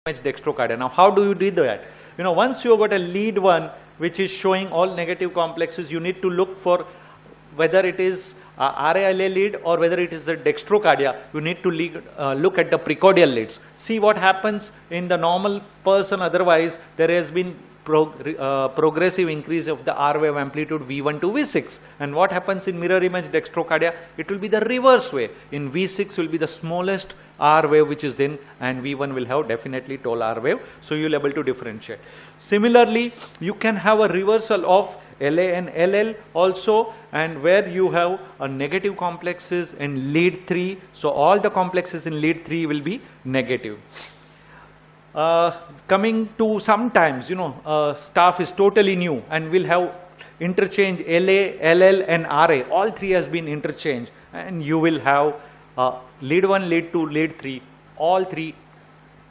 dextrocardia. Now, how do you do that? Once you got a lead one which is showing all negative complexes, you need to look for whether it is RALA lead or whether it is a dextrocardia. You need to look at the precordial leads. See what happens in the normal person. Otherwise, there has been progressive increase of the R wave amplitude V1 to V6. And what happens in mirror image dextrocardia? It will be the reverse way. In V6 will be the smallest R wave which is then, and V1 will have definitely tall R wave. So you will be able to differentiate. Similarly, you can have a reversal of LA and LL also, and where you have a negative complexes in lead 3. So all the complexes in lead 3 will be negative. Coming to sometimes, staff is totally new and will have interchange LA, LL and RA. All three has been interchanged, and you will have lead 1, lead 2, lead 3, all three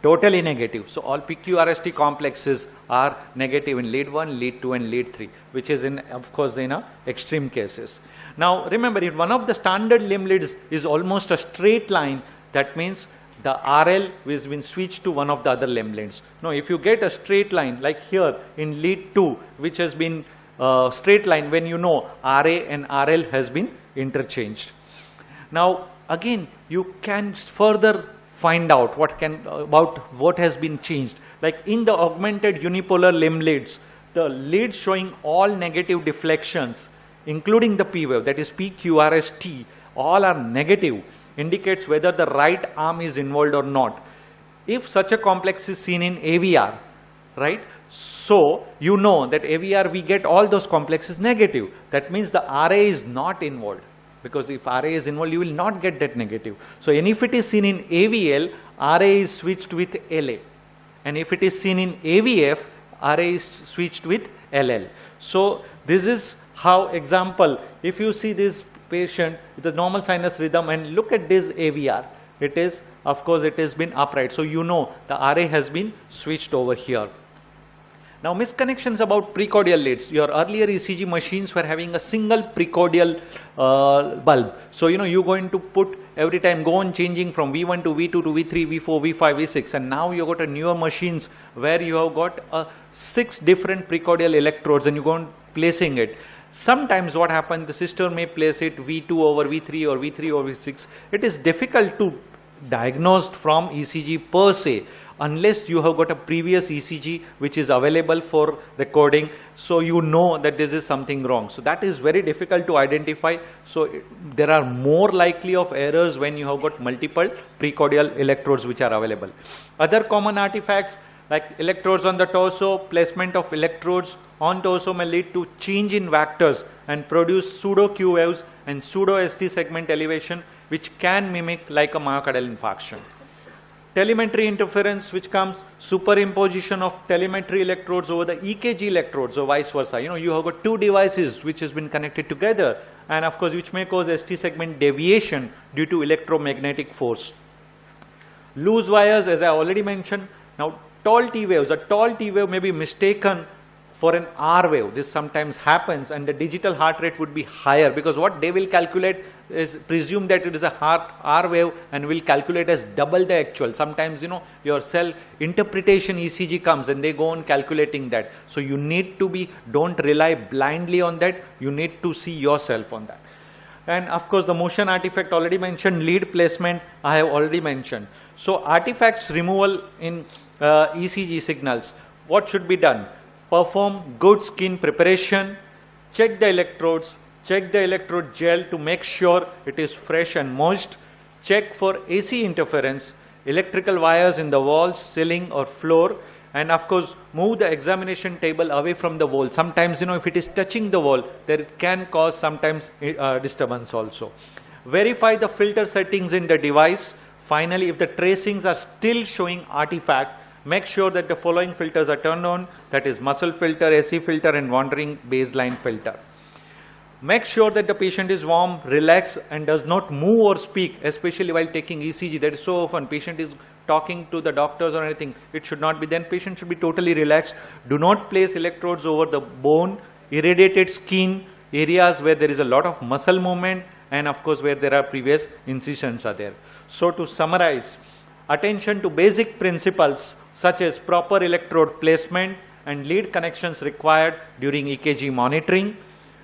totally negative. So all PQRST complexes are negative in lead 1, lead 2 and lead 3, which is of course in extreme cases. Now remember, if one of the standard limb leads is almost a straight line, that means the RL has been switched to one of the other limb leads. Now if you get a straight line like here in lead 2, which has been straight line, when RA and RL has been interchanged. Now again, you can further find out about what has been changed. Like in the augmented unipolar limb leads, the leads showing all negative deflections, including the P wave, that is PQRST, all are negative, indicates whether the right arm is involved or not. If such a complex is seen in AVR, right? So you know that AVR we get all those complexes negative. That means the RA is not involved. Because if RA is involved, you will not get that negative. So, and if it is seen in AVL, RA is switched with LA. And if it is seen in AVF, RA is switched with LL. So, this is how, example, if you see this patient with a normal sinus rhythm and look at this AVR, it is, of course, it has been upright. So, the RA has been switched over here. Now, misconnections about precordial leads. Your earlier ECG machines were having a single precordial bulb. So, you're going to put every time, go on changing from V1 to V2 to V3, V4, V5, V6. And now you got a newer machines where you have got 6 different precordial electrodes and you go on placing it. Sometimes what happens, the sister may place it V2 over V3 or V3 over V6. It is difficult to diagnose from ECG per se, unless you have got a previous ECG which is available for recording, so you know that this is something wrong. So that is very difficult to identify. So there are more likely of errors when you have got multiple precordial electrodes which are available. Other common artifacts like electrodes on the torso, placement of electrodes on torso may lead to change in vectors and produce pseudo Q waves and pseudo ST segment elevation, which can mimic like a myocardial infarction. Telemetry interference, which comes superimposition of telemetry electrodes over the EKG electrodes or vice versa. You have got 2 devices which has been connected together, and of course which may cause ST segment deviation due to electromagnetic force. Loose wires, as I already mentioned. Now tall T waves, a tall T wave may be mistaken for an R wave. This sometimes happens, and the digital heart rate would be higher, because what they will calculate is presume that it is a R wave and will calculate as double the actual. Sometimes your cell interpretation ECG comes and they go on calculating that. So you need to don't rely blindly on that, you need to see yourself on that. And of course the motion artifact already mentioned, lead placement I have already mentioned. So artifacts removal in ECG signals, what should be done? Perform good skin preparation, check the electrodes, check the electrode gel to make sure it is fresh and moist, check for AC interference, electrical wires in the walls, ceiling or floor, and of course move the examination table away from the wall. Sometimes if it is touching the wall, there can cause sometimes disturbance also. Verify the filter settings in the device. Finally, if the tracings are still showing artifact, make sure that the following filters are turned on, that is muscle filter, AC filter and wandering baseline filter. Make sure that the patient is warm, relaxed and does not move or speak, especially while taking ECG. That is so often patient is talking to the doctors or anything. It should not be. Then patient should be totally relaxed. Do not place electrodes over the bone, irradiated skin, areas where there is a lot of muscle movement, and of course where there are previous incisions are there. So to summarize, attention to basic principles such as proper electrode placement and lead connections required during EKG monitoring.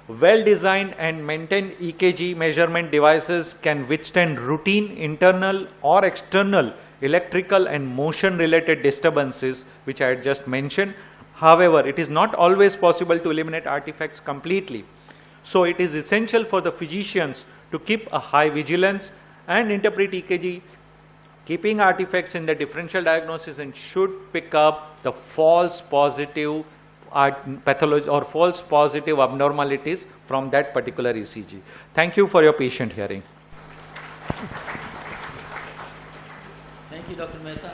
Well-designed and maintained EKG measurement devices can withstand routine internal or external electrical and motion-related disturbances, which I had just mentioned. However, it is not always possible to eliminate artifacts completely. So it is essential for the physicians to keep a high vigilance and interpret EKG, keeping artifacts in the differential diagnosis, and should pick up the false positive pathology or false positive abnormalities from that particular ECG. Thank you for your patient hearing. Thank you, Dr. Mehta.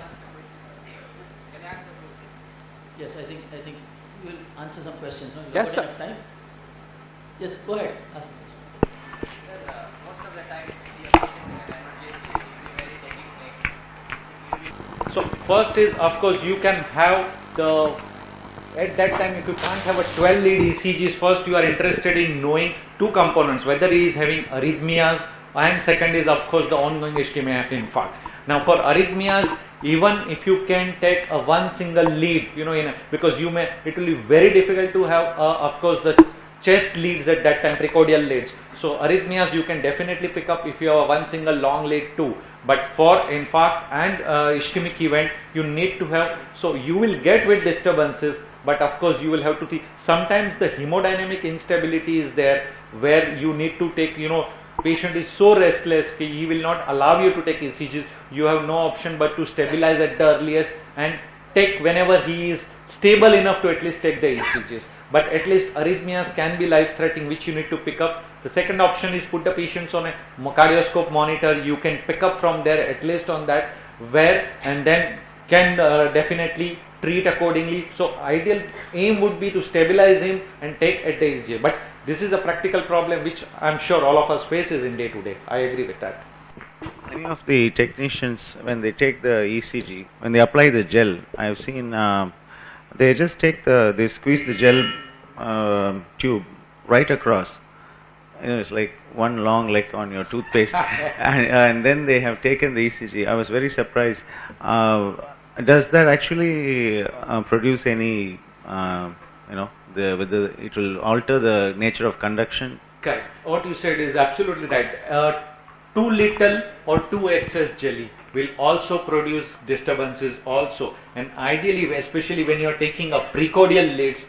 Yes, I think you will answer some questions. No? Yes, sir. Enough time? Yes, go ahead. Ask. Most of the time, see a patient in an emergency, it will be very technical. So first is, of course, you can have the, at that time, if you can't have a 12 lead ECGs, first you are interested in knowing two components, whether he is having arrhythmias, and second is, of course, the ongoing ischemic infarct. Now for arrhythmias, even if you can take a one single lead, because you may, it will be very difficult to have, of course, the chest leads at that time, precordial leads. So arrhythmias you can definitely pick up if you have a one single long lead too. But for infarct and ischemic event, you need to have, so you will get with disturbances, but of course you will have to see, sometimes the hemodynamic instability is there, where you need to take, patient is so restless, he will not allow you to take ECGs, you have no option but to stabilize at the earliest and take whenever he is stable enough to at least take the ECGs. But at least arrhythmias can be life-threatening, which you need to pick up. The second option is put the patients on a cardioscope monitor. You can pick up from there, at least on that, where, and then can definitely treat accordingly. So ideal aim would be to stabilize him and take at the ECG. But this is a practical problem which I am sure all of us faces in day to day. I agree with that. Many of the technicians, when they take the ECG, when they apply the gel, I have seen they just take they squeeze the gel tube right across. It's like one long leg on your toothpaste, and then they have taken the ECG. I was very surprised. Does that actually produce any, whether it will alter the nature of conduction? Correct. What you said is absolutely right. Too little or too excess jelly will also produce disturbances also, and ideally, especially when you are taking a precordial leads,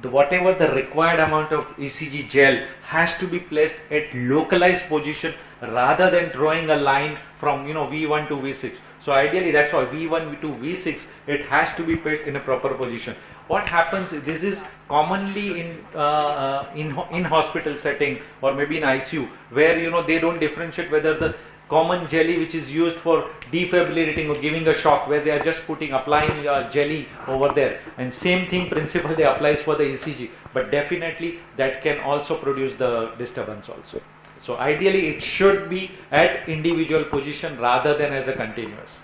whatever the required amount of ECG gel has to be placed at localized position rather than drawing a line from V1 to V6. So ideally, that's why V1 to V6 it has to be placed in a proper position. What happens? This is commonly in hospital setting or maybe in ICU, where they don't differentiate whether the common jelly which is used for defibrillating or giving a shock, where they are just applying jelly over there, and same thing principle they applies for the ECG, but definitely that can also produce the disturbance also. So ideally it should be at individual position rather than as a continuous.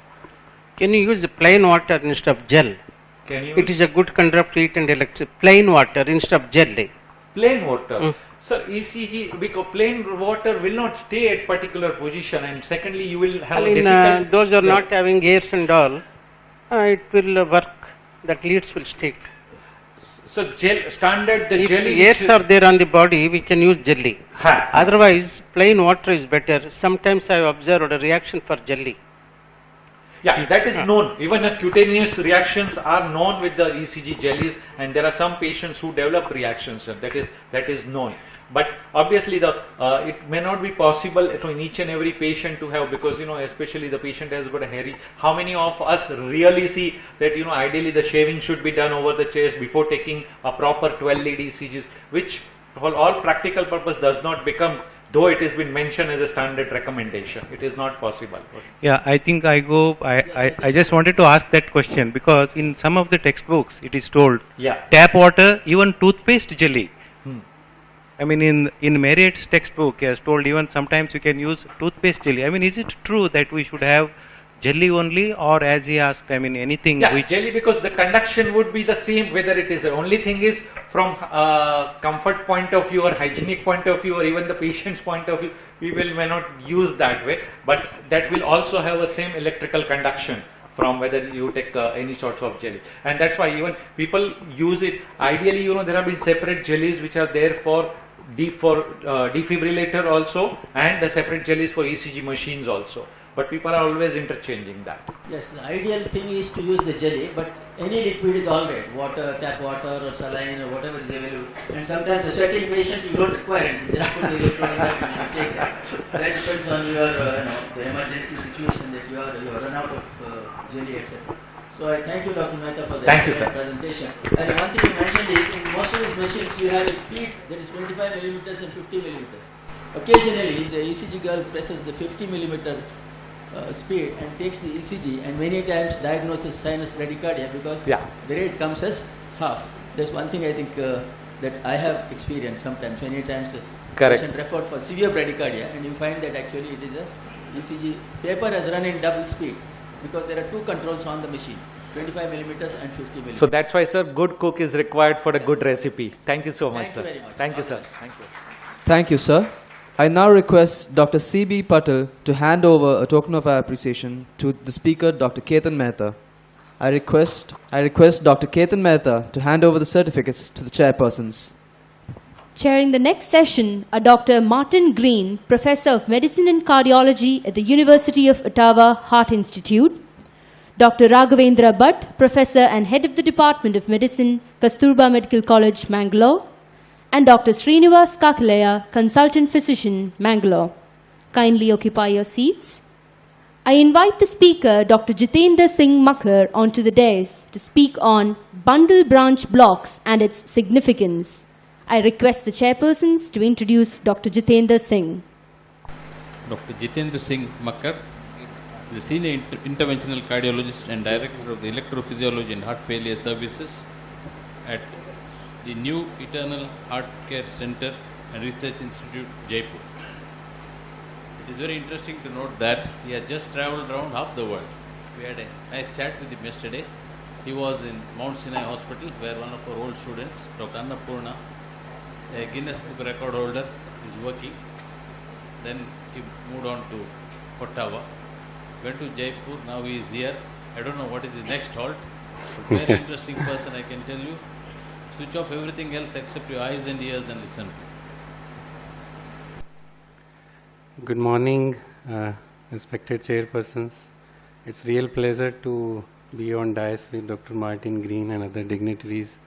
Can you use plain water instead of gel? Can you? It is a good conductor of heat and electricity. Plain water instead of jelly. Plain water. Sir, ECG, because plain water will not stay at particular position, and secondly you will have difficult. Those are not having ears and all, it will work. That leads will stick. So gel, standard the If jelly. ears are there on the body, we can use jelly. Otherwise, plain water is better. Sometimes I have observed a reaction for jelly. Yeah, that is known. Even the cutaneous reactions are known with the ECG jellies, and there are some patients who develop reactions. That is known. But obviously, it may not be possible in each and every patient to have, because especially the patient has got a hairy. How many of us really see that ideally the shaving should be done over the chest before taking a proper 12 lead ECGs, which for all practical purpose does not become, though it has been mentioned as a standard recommendation, it is not possible. Yeah, I think I just wanted to ask that question, because in some of the textbooks it is told, tap water, even toothpaste jelly. I mean, in Marriott's textbook, he has told even sometimes you can use toothpaste jelly. I mean, is it true that we should have jelly only, or as he asked, I mean anything Yeah, which jelly, because the conduction would be the same whether it is the only thing is from comfort point of view or hygienic point of view or even the patient's point of view, we may not use that way, but that will also have a same electrical conduction from whether you take any sorts of jelly. And that's why even people use it. Ideally, there have been separate jellies which are there for defibrillator also, and the separate jellies for ECG machines also. But people are always interchanging that. Yes, the ideal thing is to use the jelly, but any liquid is all right. Water, tap water or saline or whatever is available. And sometimes a certain patient you don't require it. You just put the electrolyte and you take that. That depends on your, the emergency situation that you are run out of jelly, etc. So I thank you, Dr. Mehta, for the Thank you, sir. presentation. And one thing you mentioned is in most of these machines you have a speed that is 25 millimeters and 50 millimeters. Occasionally the ECG girl presses the 50 millimeter speed and takes the ECG and many times diagnoses sinus bradycardia because the rate comes as half. That's one thing I think that I have experienced sometimes. Many times Correct. patient referred for severe bradycardia and you find that actually it is a ECG paper has run in double speed because there are two controls on the machine, 25 millimeters and 50 millimeters. So that's why, sir, good cook is required for a good recipe. Thank you so much, Thank you sir. very much. Thank you, All sir. the best. Thank you. Thank you, sir. I now request Dr. C.B. Patel to hand over a token of appreciation to the speaker, Dr. Ketan Mehta. I request Dr. Ketan Mehta to hand over the certificates to the chairpersons. Chairing the next session are Dr. Martin Green, Professor of Medicine and Cardiology at the University of Ottawa Heart Institute, Dr. Raghavendra Bhatt, Professor and Head of the Department of Medicine, Kasturba Medical College, Mangalore, and Dr. Srinivas Kakalaya, Consultant Physician, Mangalore. Kindly occupy your seats. I invite the speaker, Dr. Jitendra Singh Makkar, onto the dais to speak on bundle branch blocks and its significance. I request the chairpersons to introduce Dr. Jitendra Singh. Dr. Jitendra Singh Makkar, the Senior Interventional Cardiologist and Director of the Electrophysiology and Heart Failure Services at the New Eternal Heart Care Center and Research Institute, Jaipur. It is very interesting to note that he has just travelled around half the world. We had a nice chat with him yesterday. He was in Mount Sinai Hospital where one of our old students, Dr. Annapurna, a Guinness Book record holder, is working. Then he moved on to Ottawa, went to Jaipur, now he is here. I don't know what is his next halt. Very interesting person, I can tell you. Switch off everything else except your eyes and ears and listen. Good morning, respected chairpersons. It's real pleasure to be on dais with Dr. Martin Green and other dignitaries.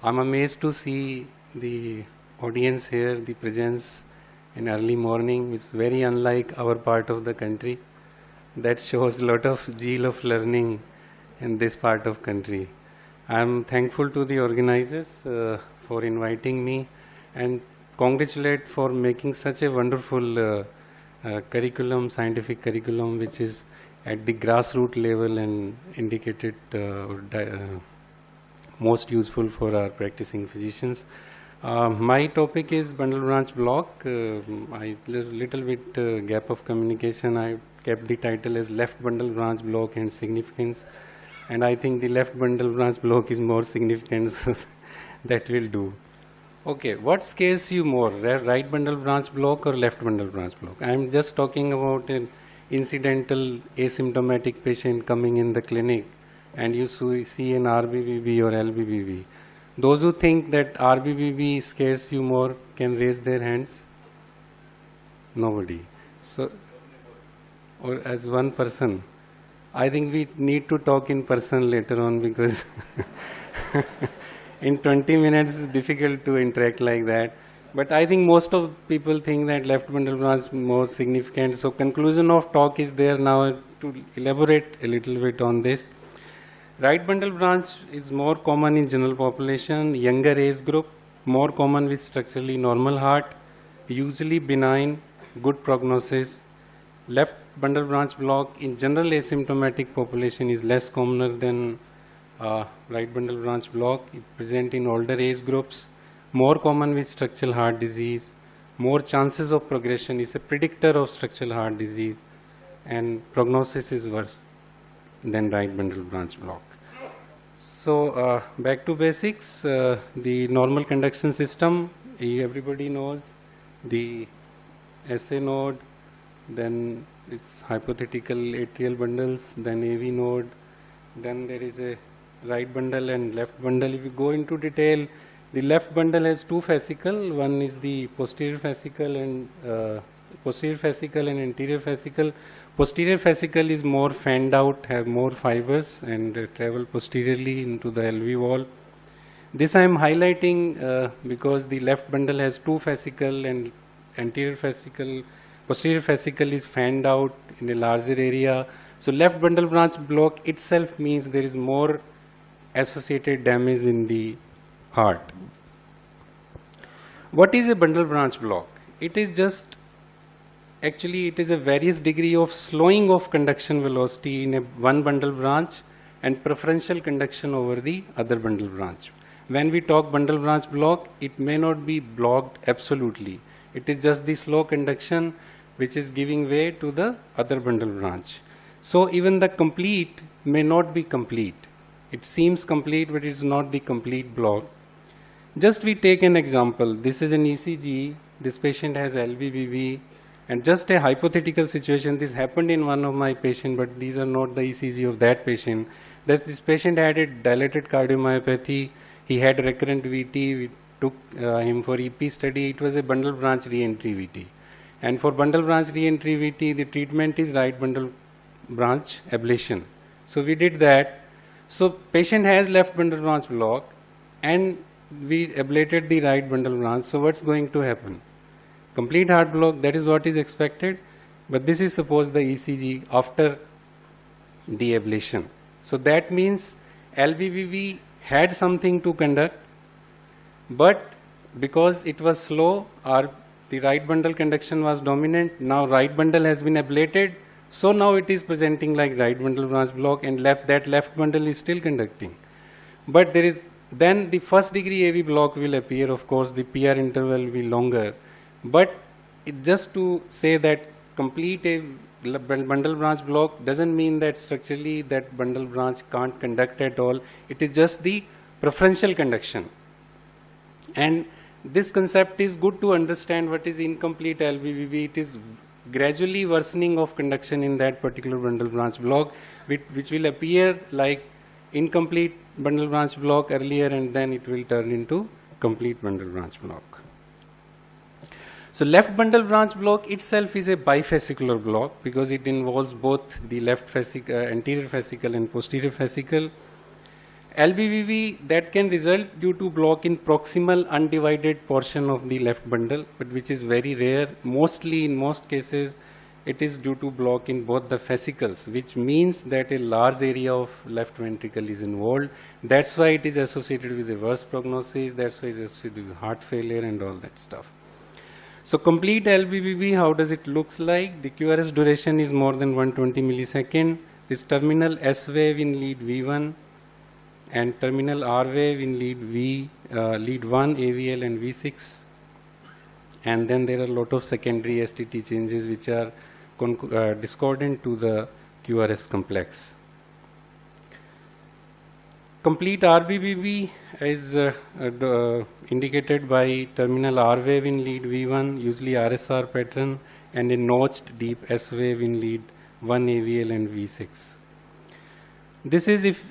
I'm amazed to see the audience here, the presence in early morning is very unlike our part of the country. That shows a lot of zeal of learning in this part of country. I'm thankful to the organizers for inviting me and congratulate for making such a wonderful curriculum, scientific curriculum, which is at the grassroots level and indicated most useful for our practicing physicians. My topic is bundle branch block. There's a little bit gap of communication. I kept the title as left bundle branch block and significance. And I think the left bundle branch block is more significant, so that will do. Okay, what scares you more, right bundle branch block or left bundle branch block? I am just talking about an incidental asymptomatic patient coming in the clinic and you see an RBBB or LBBB. Those who think that RBBB scares you more can raise their hands. Nobody. So, or as one person. I think we need to talk in person later on because in 20 minutes it's difficult to interact like that. But I think most of people think that left bundle branch is more significant. So conclusion of talk is there now to elaborate a little bit on this. Right bundle branch is more common in general population, younger age group, more common with structurally normal heart, usually benign, good prognosis. Left bundle branch block in general asymptomatic population is less common than right bundle branch block. It present in older age groups, more common with structural heart disease, more chances of progression, is a predictor of structural heart disease, and prognosis is worse than right bundle branch block. So back to basics, the normal conduction system, everybody knows the SA node, then it's hypothetical atrial bundles, then AV node, then there is a right bundle and left bundle. If you go into detail, the left bundle has two fascicle. One is the posterior fascicle and anterior fascicle. Posterior fascicle is more fanned out, have more fibers and travel posteriorly into the LV wall. This I am highlighting because the left bundle has two fascicle and posterior fascicle is fanned out in a larger area. So left bundle branch block itself means there is more associated damage in the heart. What is a bundle branch block? It is just, actually it is a various degree of slowing of conduction velocity in one bundle branch and preferential conduction over the other bundle branch. When we talk bundle branch block, it may not be blocked absolutely. It is just the slow conduction which is giving way to the other bundle branch. So even the complete may not be complete. It seems complete, but it is not the complete block. Just we take an example. This is an ECG. This patient has LVVV. And just a hypothetical situation, this happened in one of my patients, but these are not the ECG of that patient. This patient had a dilated cardiomyopathy. He had recurrent VT. We took him for EP study. It was a bundle branch re-entry VT. And for bundle branch re-entry VT, the treatment is right bundle branch ablation. So we did that. So patient has left bundle branch block and we ablated the right bundle branch. So what's going to happen? Complete heart block, that is what is expected. But this is suppose the ECG after the ablation. So that means LVVV had something to conduct, but because it was slow or the right bundle conduction was dominant, now right bundle has been ablated. So now it is presenting like right bundle branch block and that left bundle is still conducting. But there is, then the first degree AV block will appear, of course the PR interval will be longer. But it just to say that complete bundle branch block doesn't mean that structurally that bundle branch can't conduct at all. It is just the preferential conduction. And this concept is good to understand what is incomplete LVVV. It is gradually worsening of conduction in that particular bundle branch block, which will appear like incomplete bundle branch block earlier, and then it will turn into complete bundle branch block. So left bundle branch block itself is a bifascicular block because it involves both the left anterior fascicle and posterior fascicle. LVVV that can result due to block in proximal undivided portion of the left bundle, but which is very rare. Mostly in most cases it is due to block in both the fascicles, which means that a large area of left ventricle is involved. That's why it is associated with a worse prognosis. That's why it is associated with heart failure and all that stuff. So complete LVVV, how does it looks like? The QRS duration is more than 120 millisecond. This terminal S wave in lead V1 and terminal R wave in lead 1, AVL and V6. And then there are a lot of secondary STT changes which are discordant to the QRS complex. Complete RBBV is indicated by terminal R wave in lead V1, usually RSR pattern, and a notched deep S wave in lead 1, AVL and V6. This is if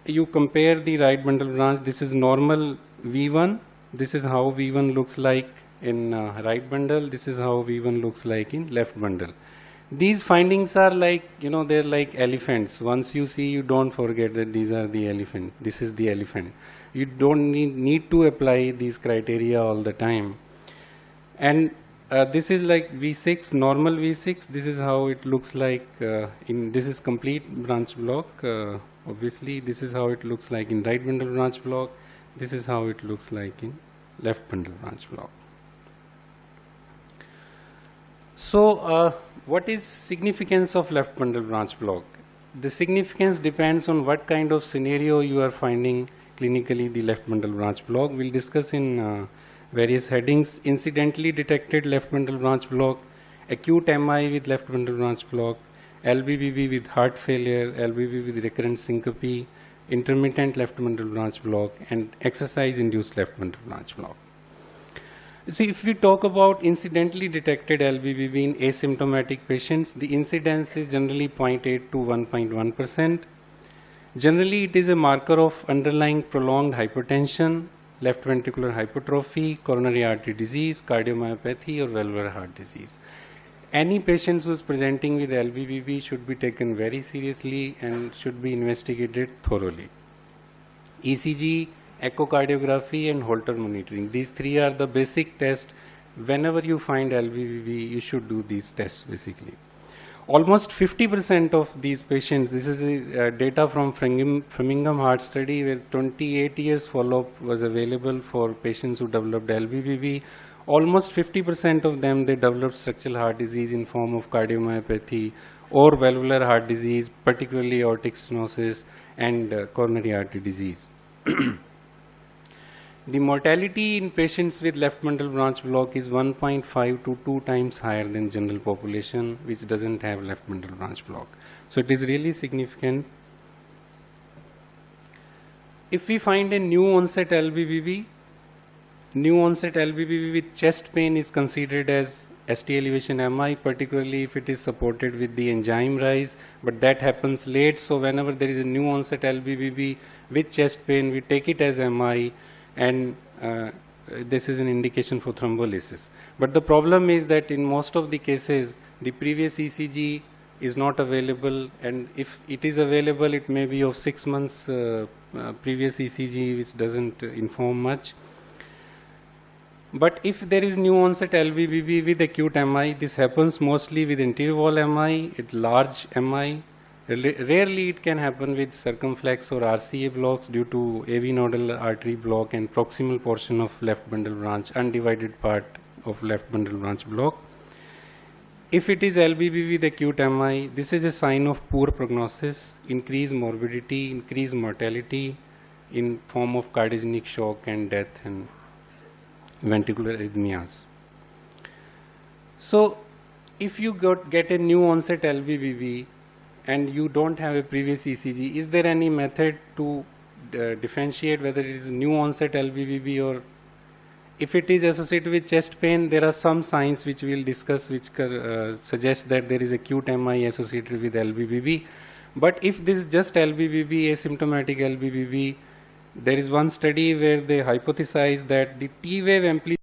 you compare the right bundle branch. This is normal V1. This is how V1 looks like in right bundle. This is how V1 looks like in left bundle. These findings are like, you know, they're like elephants. Once you see, you don't forget that these are the elephant. This is the elephant. You don't need to apply these criteria all the time. And this is like V6, normal V6. This is how it looks like this is complete branch block. Obviously, this is how it looks like in right bundle branch block. This is how it looks like in left bundle branch block. So, what is significance of left bundle branch block? The significance depends on what kind of scenario you are finding clinically the left bundle branch block. We'll discuss in various headings. Incidentally detected left bundle branch block, acute MI with left bundle branch block, LVVV with heart failure, LVVV with recurrent syncope, intermittent left bundle branch block, and exercise-induced left bundle branch block. See, if we talk about incidentally detected LVVV in asymptomatic patients, the incidence is generally 0.8 to 1.1%. Generally, it is a marker of underlying prolonged hypertension, left ventricular hypertrophy, coronary artery disease, cardiomyopathy, or valvular heart disease. Any patient who is presenting with LVVV should be taken very seriously and should be investigated thoroughly. ECG, echocardiography, and Holter monitoring. These three are the basic tests. Whenever you find LVVV, you should do these tests basically. Almost 50% of these patients, this is data from Framingham Heart Study where 28 years follow-up was available for patients who developed LVVV. Almost 50% of them, they developed structural heart disease in form of cardiomyopathy or valvular heart disease, particularly aortic stenosis and coronary artery disease. The mortality in patients with left bundle branch block is 1.5 to 2 times higher than general population which doesn't have left bundle branch block. So it is really significant. If we find a new onset LVVV with chest pain is considered as ST elevation MI, particularly if it is supported with the enzyme rise, but that happens late. So whenever there is a new onset LVVV with chest pain, we take it as MI, and this is an indication for thrombolysis. But the problem is that in most of the cases, the previous ECG is not available, and if it is available, it may be of 6 months previous ECG, which doesn't inform much. But if there is new onset LVVV with acute MI, this happens mostly with anterior wall MI, it large MI. Rarely it can happen with circumflex or RCA blocks due to AV nodal artery block and proximal portion of left bundle branch, undivided part of left bundle branch block. If it is LVVV with acute MI, this is a sign of poor prognosis, increased morbidity, increased mortality in form of cardiogenic shock and death and ventricular arrhythmias. So if you get a new onset LVVV and you don't have a previous ECG, is there any method to differentiate whether it is new onset LVVV or if it is associated with chest pain? There are some signs which we will discuss which suggest that there is acute MI associated with LVVV. But if this is just LVVV, asymptomatic LVVV, there is one study where they hypothesized that the T wave amplitude